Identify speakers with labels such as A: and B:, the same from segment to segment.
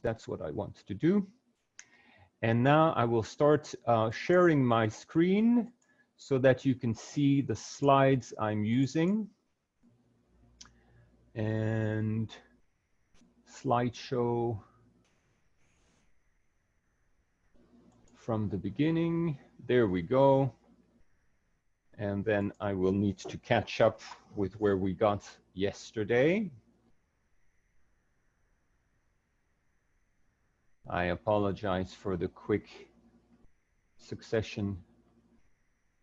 A: That's what I want to do. And now I will start sharing my screen so that you can see the slides I'm using. And slideshow from the beginning. There we go. And then I will need to catch up with where we got yesterday. I apologize for the quick succession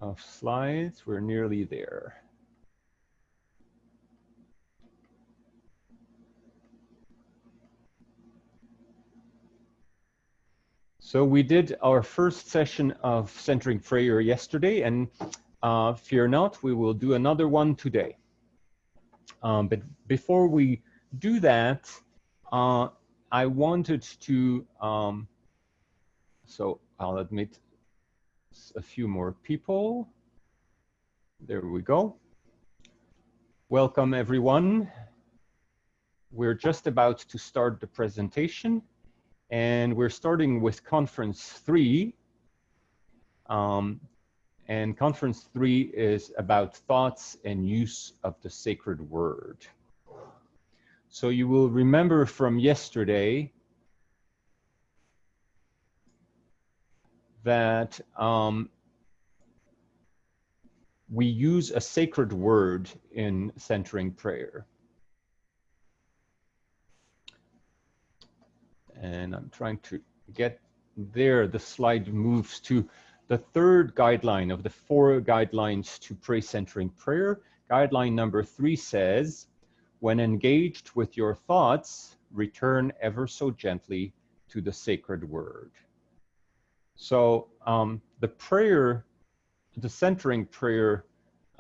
A: of slides. We're nearly there. So we did our first session of centering prayer yesterday, and fear not, we will do another one today. But before we do that, I wanted to, so I'll admit a few more people. There we go. Welcome everyone. We're just about to start the presentation, and we're starting with conference 3. And conference 3 is about thoughts and use of the sacred word. So you will remember from yesterday that we use a sacred word in centering prayer. And I'm trying to get there. The slide moves to the third guideline of the 4 guidelines to pray centering prayer. Guideline number 3 says, when engaged with your thoughts, return ever so gently to the sacred word. So the prayer, the centering prayer,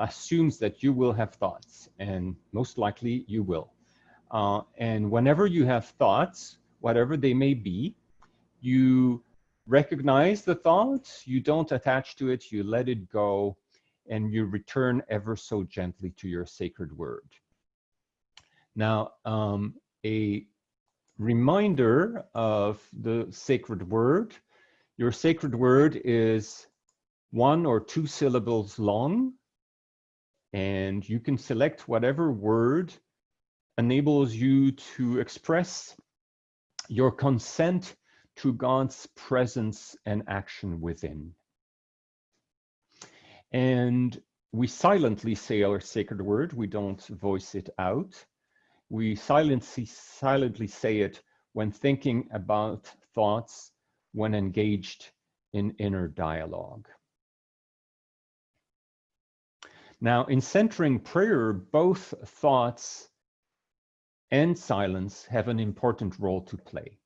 A: assumes that you will have thoughts, and most likely you will. And whenever you have thoughts, whatever they may be, you recognize the thoughts, you don't attach to it, you let it go, and you return ever so gently to your sacred word. Now, a reminder of the sacred word. Your sacred word is 1 or 2 syllables long, and you can select whatever word enables you to express your consent to God's presence and action within. And we silently say our sacred word. We don't voice it out. We silently say it when thinking about thoughts, when engaged in inner dialogue. Now, in centering prayer, both thoughts and silence have an important role to play.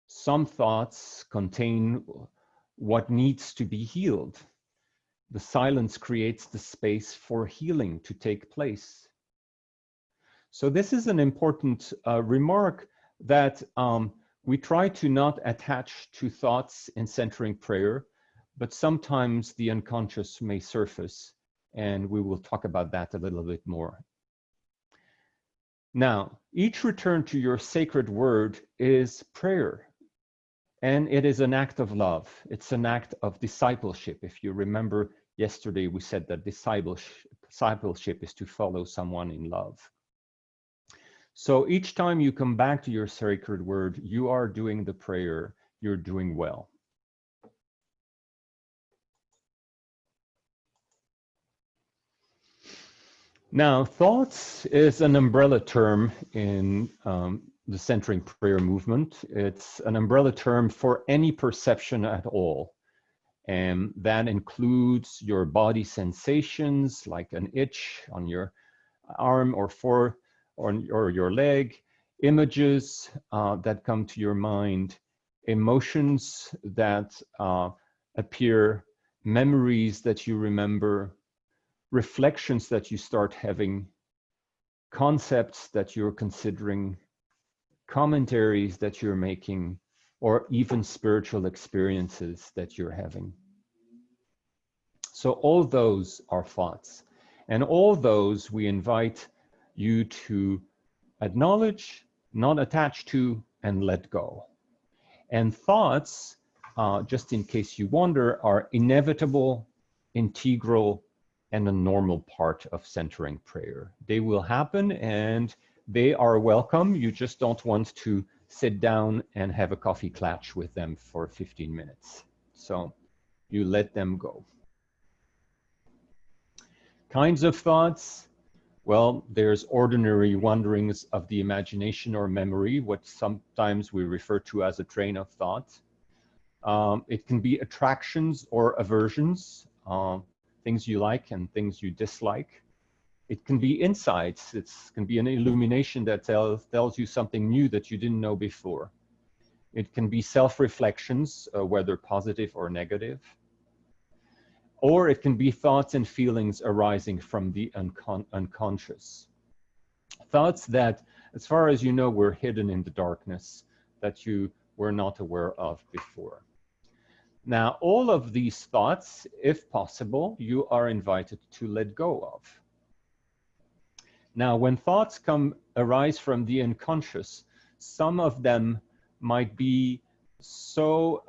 A: Some thoughts contain what needs to be healed. The silence creates the space for healing to take place. So this is an important remark that we try to not attach to thoughts in centering prayer, but sometimes the unconscious may surface, and we will talk about that a little bit more. Now, each return to your sacred word is prayer, and it is an act of love. It's an act of discipleship. If you remember yesterday, we said that discipleship is to follow someone in love. So each time you come back to your sacred word, you are doing the prayer, you're doing well. Now, thoughts is an umbrella term in the centering prayer movement. It's an umbrella term for any perception at all. And that includes your body sensations, like an itch on your arm or your leg, images that come to your mind, emotions that appear, memories that you remember, reflections that you start having, concepts that you're considering, commentaries that you're making, or even spiritual experiences that you're having. So all those are thoughts, and all those we invite you to acknowledge, not attach to, and let go. And thoughts, just in case you wonder, are inevitable, integral, and a normal part of centering prayer. They will happen and they are welcome. You just don't want to sit down and have a coffee clatch with them for 15 minutes. So you let them go. Kinds of thoughts. Well, there's ordinary wanderings of the imagination or memory, what sometimes we refer to as a train of thought. It can be attractions or aversions, things you like and things you dislike. It can be insights. It can be an illumination that tells you something new that you didn't know before. It can be self-reflections, whether positive or negative. Or it can be thoughts and feelings arising from the unconscious. Thoughts that, as far as you know, were hidden in the darkness, that you were not aware of before. Now, all of these thoughts, if possible, you are invited to let go of. Now, when thoughts arise from the unconscious, some of them might be so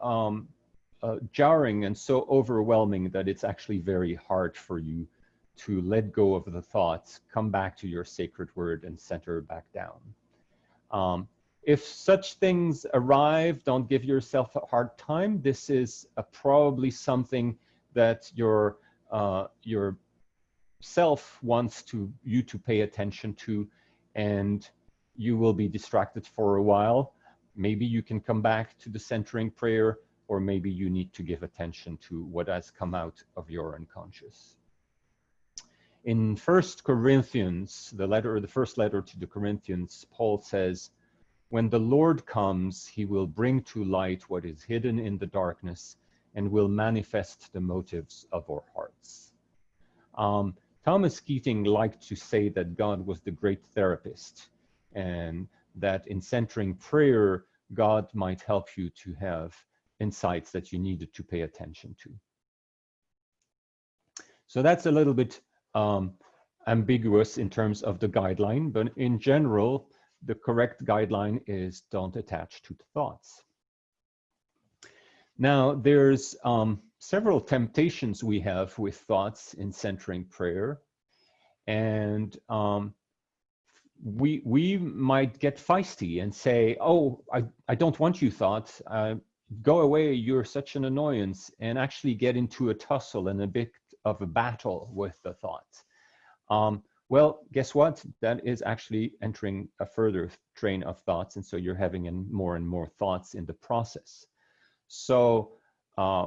A: jarring and so overwhelming that it's actually very hard for you to let go of the thoughts, come back to your sacred word, and center back down. If such things arrive, don't give yourself a hard time. This is probably something that your self wants you to pay attention to, and you will be distracted for a while. Maybe you can come back to the centering prayer, or maybe you need to give attention to what has come out of your unconscious. In 1 Corinthians, the first letter to the Corinthians, Paul says, "When the Lord comes, he will bring to light what is hidden in the darkness and will manifest the motives of our hearts." Thomas Keating liked to say that God was the great therapist, and that in centering prayer, God might help you to have insights that you needed to pay attention to. So that's a little bit ambiguous in terms of the guideline, but in general, the correct guideline is don't attach to the thoughts. Now, there's several temptations we have with thoughts in centering prayer, and we might get feisty and say, "Oh, I don't want you, thoughts. Go away, you're such an annoyance," and actually get into a tussle and a bit of a battle with the thoughts. Well, guess what? That is actually entering a further train of thoughts, and so you're having more and more thoughts in the process. So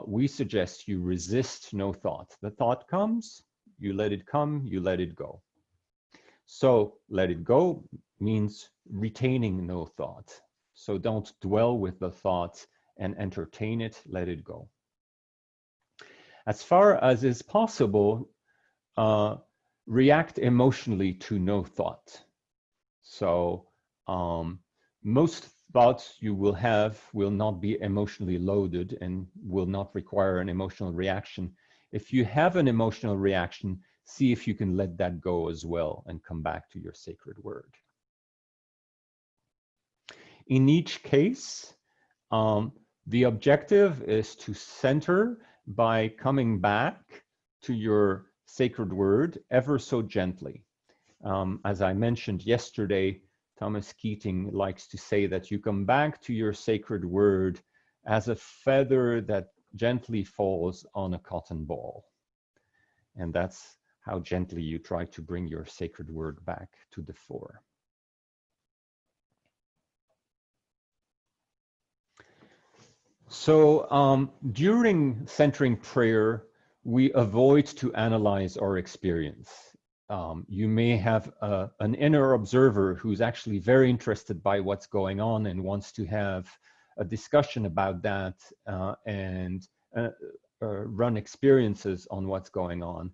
A: we suggest you resist no thought. The thought comes, you let it come, you let it go. So let it go means retaining no thought. So don't dwell with the thought and entertain it, let it go. As far as is possible, react emotionally to no thought. So most thoughts you will have will not be emotionally loaded and will not require an emotional reaction. If you have an emotional reaction, see if you can let that go as well and come back to your sacred word. In each case, the objective is to center by coming back to your sacred word ever so gently. As I mentioned yesterday, Thomas Keating likes to say that you come back to your sacred word as a feather that gently falls on a cotton ball. And that's how gently you try to bring your sacred word back to the fore. So during centering prayer, we avoid to analyze our experience. You may have an inner observer who's actually very interested by what's going on and wants to have a discussion about that and run experiences on what's going on.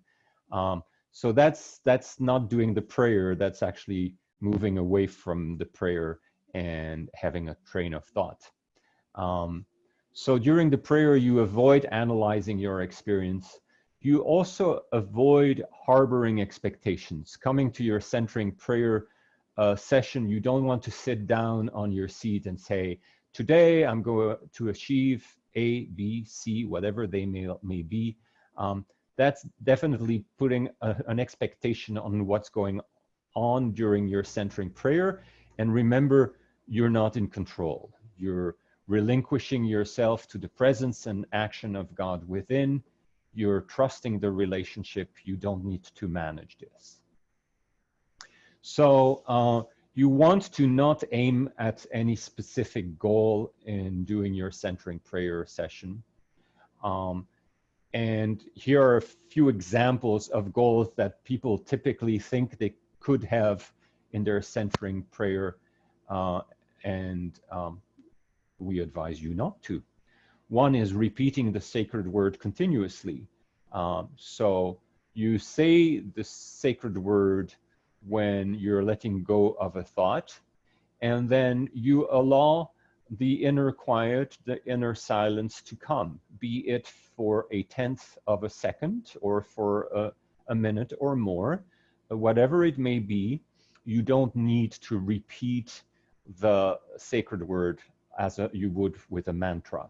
A: So that's not doing the prayer, that's actually moving away from the prayer and having a train of thought. So during the prayer, you avoid analyzing your experience. You also avoid harboring expectations. Coming to your centering prayer session, you don't want to sit down on your seat and say, today I'm going to achieve A, B, C, whatever they may be. That's definitely putting an expectation on what's going on during your centering prayer. And remember, you're not in control. You're relinquishing yourself to the presence and action of God within. You're trusting the relationship. You don't need to manage this. So you want to not aim at any specific goal in doing your centering prayer session. And here are a few examples of goals that people typically think they could have in their centering prayer, and we advise you not to. One is repeating the sacred word continuously. So you say the sacred word when you're letting go of a thought, and then you allow the inner quiet, the inner silence to come, be it for a tenth of a second or for a minute or more, whatever it may be. You don't need to repeat the sacred word as you would with a mantra.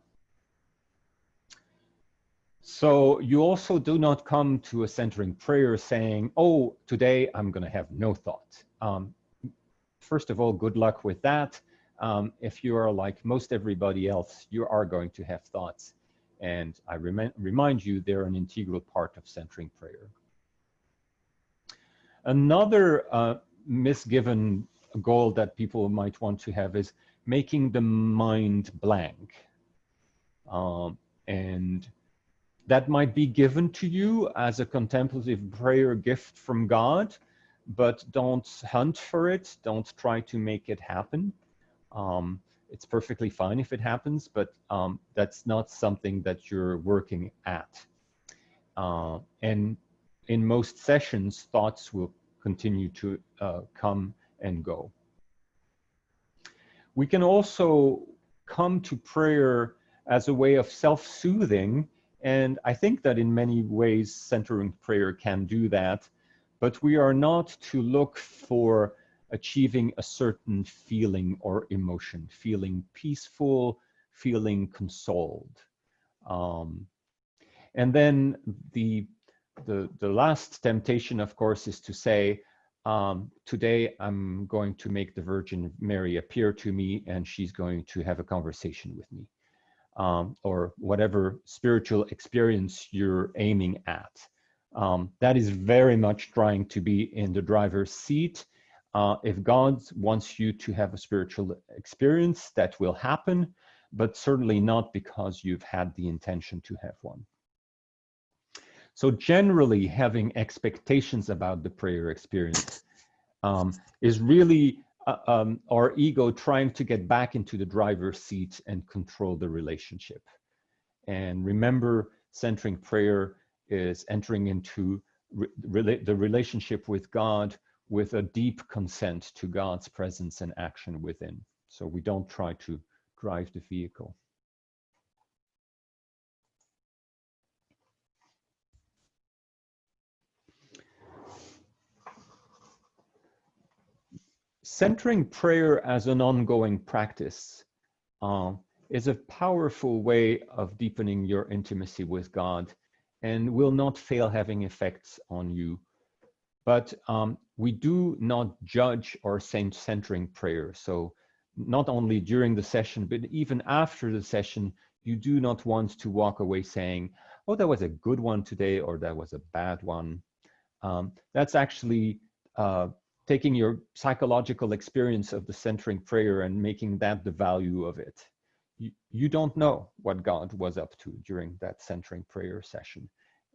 A: So you also do not come to a centering prayer saying, oh, today I'm going to have no thought. First of all, good luck with that. If you are like most everybody else, you are going to have thoughts. And I remind you, they're an integral part of centering prayer. Another misgiven goal that people might want to have is making the mind blank. And that might be given to you as a contemplative prayer gift from God, but don't hunt for it. Don't try to make it happen. It's perfectly fine if it happens, but that's not something that you're working at. And in most sessions, thoughts will continue to come and go. We can also come to prayer as a way of self-soothing, and I think that in many ways centering prayer can do that, but we are not to look for achieving a certain feeling or emotion, feeling peaceful, feeling consoled. And then the last temptation, of course, is to say, today I'm going to make the Virgin Mary appear to me and she's going to have a conversation with me. Or whatever spiritual experience you're aiming at. That is very much trying to be in the driver's seat. If God wants you to have a spiritual experience, that will happen, but certainly not because you've had the intention to have one. So generally, having expectations about the prayer experience is really our ego trying to get back into the driver's seat and control the relationship. And remember, centering prayer is entering into the relationship with God with a deep consent to God's presence and action within. So we don't try to drive the vehicle. Centering prayer as an ongoing practice is a powerful way of deepening your intimacy with God and will not fail having effects on you. But we do not judge our centering prayer. So not only during the session, but even after the session, you do not want to walk away saying, oh, that was a good one today, or that was a bad one. That's actually taking your psychological experience of the centering prayer and making that the value of it. You don't know what God was up to during that centering prayer session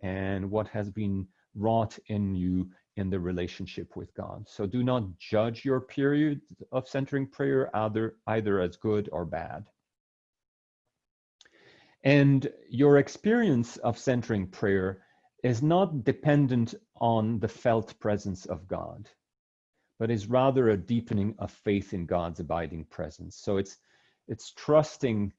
A: and what has been wrought in you in the relationship with God. So do not judge your period of centering prayer either as good or bad. And your experience of centering prayer is not dependent on the felt presence of God, but is rather a deepening of faith in God's abiding presence. So it's trusting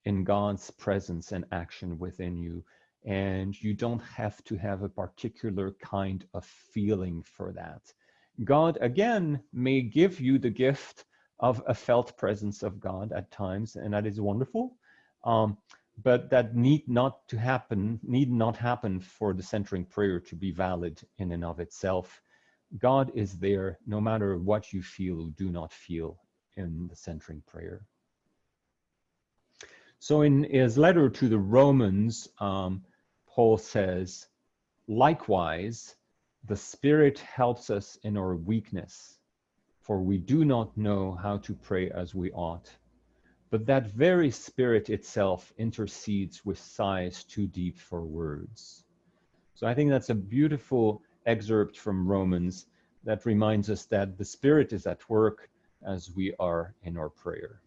A: in God's presence and action within you, and you don't have to have a particular kind of feeling for that. God, again, may give you the gift of a felt presence of God at times, and that is wonderful. But that need not happen for the centering prayer to be valid in and of itself. God is there no matter what you feel or do not feel in the centering prayer. So in his letter to the Romans, Paul says, likewise, the Spirit helps us in our weakness, for we do not know how to pray as we ought. But that very Spirit itself intercedes with sighs too deep for words. So I think that's a beautiful excerpt from Romans that reminds us that the Spirit is at work as we are in our prayer.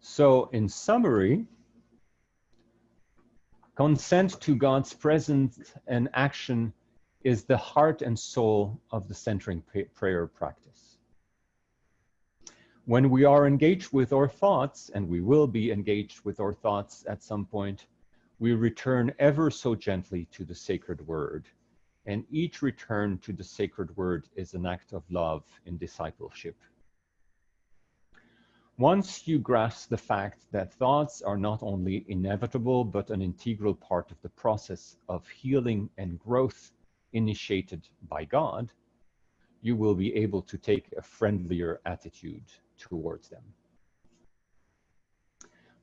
A: So in summary, consent to God's presence and action is the heart and soul of the centering prayer practice. When we are engaged with our thoughts, and we will be engaged with our thoughts at some point, we return ever so gently to the sacred word. And each return to the sacred word is an act of love in discipleship. Once you grasp the fact that thoughts are not only inevitable, but an integral part of the process of healing and growth initiated by God, you will be able to take a friendlier attitude towards them.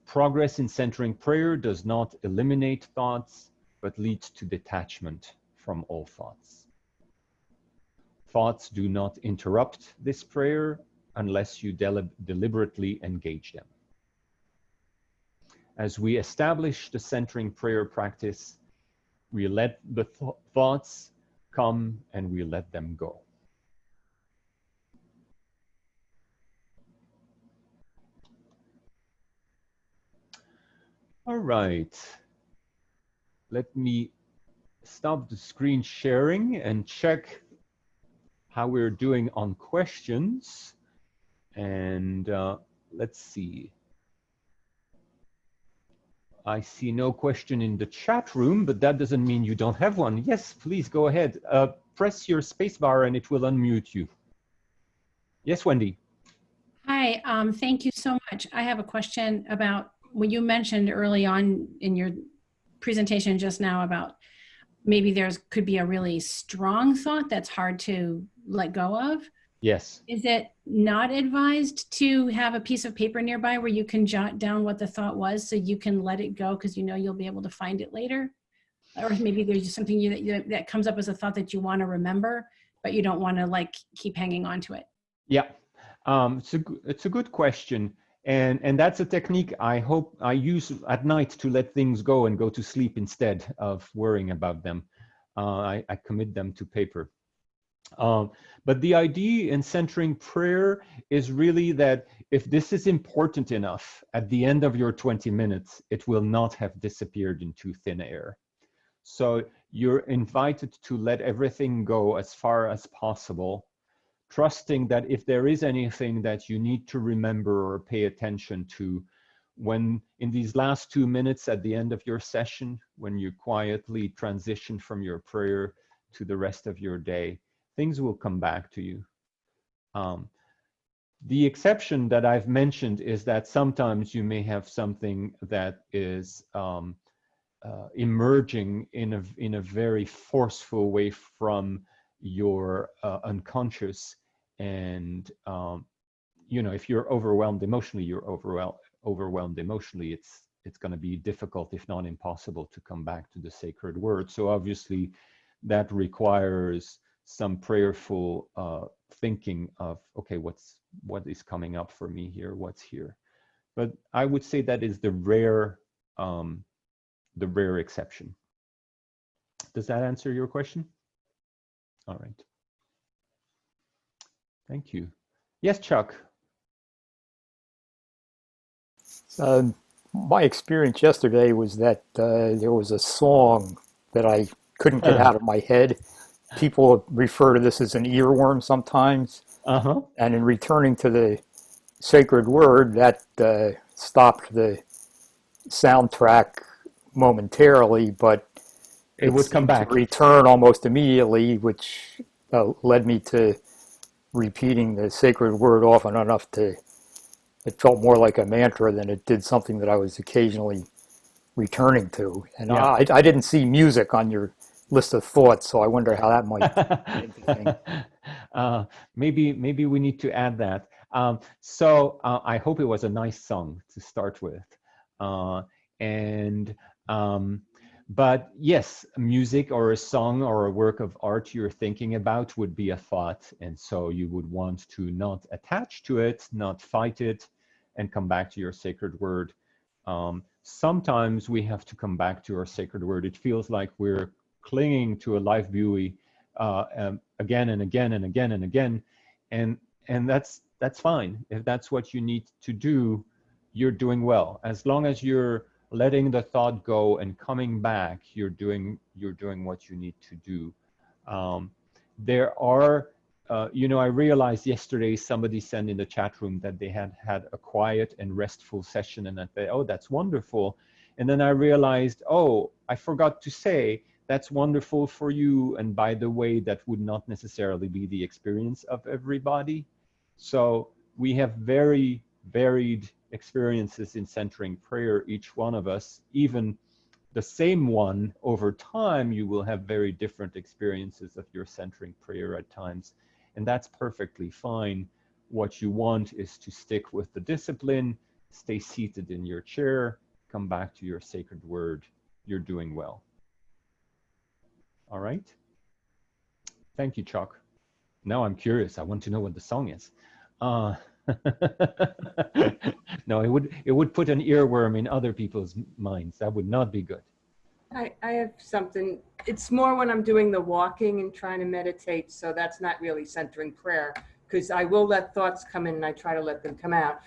A: Progress in centering prayer does not eliminate thoughts, but leads to detachment from all thoughts. Thoughts do not interrupt this prayer unless you deliberately engage them. As we establish the centering prayer practice, we let the thoughts come and we let them go. All right. Let me stop the screen sharing and check how we're doing on questions. And let's see. I see no question in the chat room, but that doesn't mean you don't have one. Yes, please go ahead. Press your spacebar and it will unmute you. Yes, Wendy.
B: Hi, thank you so much. I have a question about what you mentioned early on in your presentation just now about maybe could be a really strong thought that's hard to let go of.
A: Yes.
B: Is it not advised to have a piece of paper nearby where you can jot down what the thought was so you can let it go because you know you'll be able to find it later? Or maybe there's just something that comes up as a thought that you want to remember, but you don't want to like keep hanging on to it.
A: Yeah, it's a good question. And that's a technique I hope I use at night to let things go and go to sleep instead of worrying about them. I commit them to paper. But the idea in centering prayer is really that if this is important enough, at the end of your 20 minutes, it will not have disappeared into thin air. So you're invited to let everything go as far as possible, trusting that if there is anything that you need to remember or pay attention to, when in these last 2 minutes at the end of your session, when you quietly transition from your prayer to the rest of your day, things will come back to you. The exception that I've mentioned is that sometimes you may have something that is emerging in a very forceful way from your unconscious, and you know, if you're overwhelmed emotionally, overwhelmed emotionally. It's going to be difficult, if not impossible, to come back to the sacred word. So obviously, that requires some prayerful thinking of, okay, what is coming up for me here? What's here? But I would say that is the rare exception. Does that answer your question? All right. Thank you. Yes, Chuck.
C: My experience yesterday was that there was a song that I couldn't get out of my head. People refer to this as an earworm sometimes. And in returning to the sacred word, that stopped the soundtrack momentarily, but
A: it would come back.
C: To return almost immediately, which led me to repeating the sacred word often enough to, it felt more like a mantra than it did something that I was occasionally returning to. And
A: Yeah.
C: I didn't see music on your list of thoughts, so I wonder how that might be interesting.
A: Maybe we need to add that. So I hope it was a nice song to start with. But yes, music or a song or a work of art you're thinking about would be a thought. And so you would want to not attach to it, not fight it, and come back to your sacred word. Sometimes we have to come back to our sacred word. It feels like we're clinging to a life buoy again and again and again and again. And that's fine. If that's what you need to do, you're doing well. As long as you're letting the thought go and coming back, you're doing what you need to do. There are, I realized yesterday somebody sent in the chat room that they had a quiet and restful session, and I thought, oh, that's wonderful. And then I realized, oh, I forgot to say, that's wonderful for you. And by the way, that would not necessarily be the experience of everybody. So we have very varied experiences in centering prayer, each one of us. Even the same one, over time, you will have very different experiences of your centering prayer at times. And that's perfectly fine. What you want is to stick with the discipline, stay seated in your chair, come back to your sacred word. You're doing well. All right. Thank you, Chuck. Now I'm curious. I want to know what the song is. No, it would put an earworm in other people's minds. That would not be good.
D: I have something. It's more when I'm doing the walking and trying to meditate. So that's not really centering prayer, because I will let thoughts come in and I try to let them come out.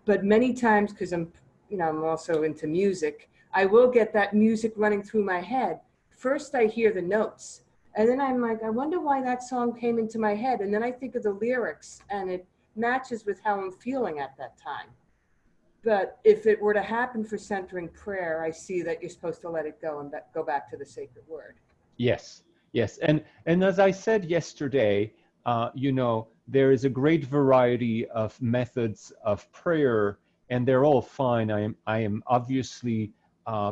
D: But many times, because I'm also into music, I will get that music running through my head. First, I hear the notes, and then I'm like, I wonder why that song came into my head. And then I think of the lyrics, and it matches with how I'm feeling at that time. But if it were to happen for centering prayer, I see that you're supposed to let it go and go back to the sacred word.
A: Yes, yes. And as I said yesterday, there is a great variety of methods of prayer, and they're all fine. I am obviously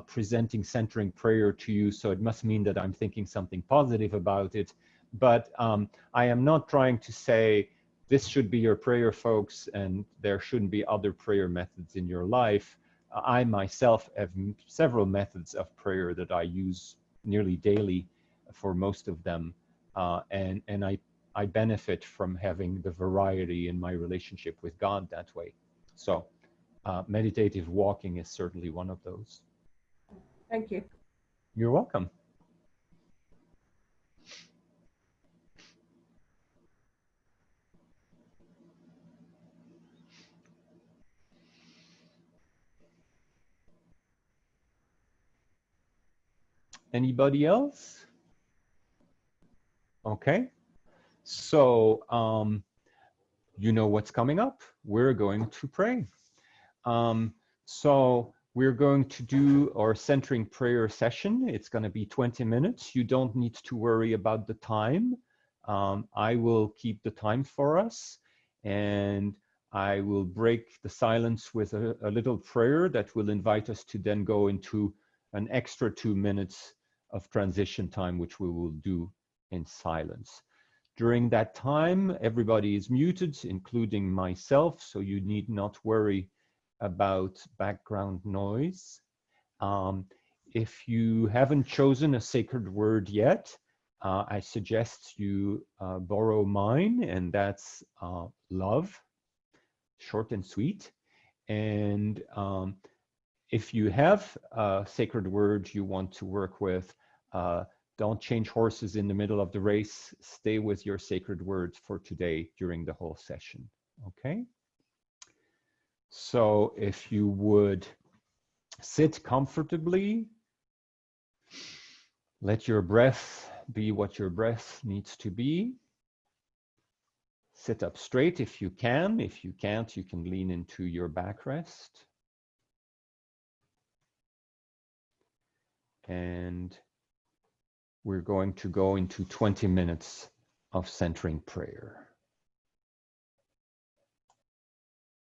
A: presenting centering prayer to you, so it must mean that I'm thinking something positive about it. But I am not trying to say this should be your prayer, folks, and there shouldn't be other prayer methods in your life. I myself have several methods of prayer that I use nearly daily for most of them, and I benefit from having the variety in my relationship with God that way. So meditative walking is certainly one of those.
D: Thank you.
A: You're welcome. Anybody else? Okay. So you know what's coming up. We're going to pray. So we're going to do our centering prayer session. It's going to be 20 minutes. You don't need to worry about the time. I will keep the time for us, and I will break the silence with a little prayer that will invite us to then go into an extra 2 minutes of transition time, which we will do in silence. During that time, everybody is muted, including myself, so you need not worry about background noise. If you haven't chosen a sacred word yet, I suggest you borrow mine, and that's love, short and sweet. And if you have a sacred word you want to work with, don't change horses in the middle of the race. Stay with your sacred words for today during the whole session, okay? So if you would sit comfortably, let your breath be what your breath needs to be. Sit up straight if you can. If you can't, you can lean into your backrest. And we're going to go into 20 minutes of centering prayer.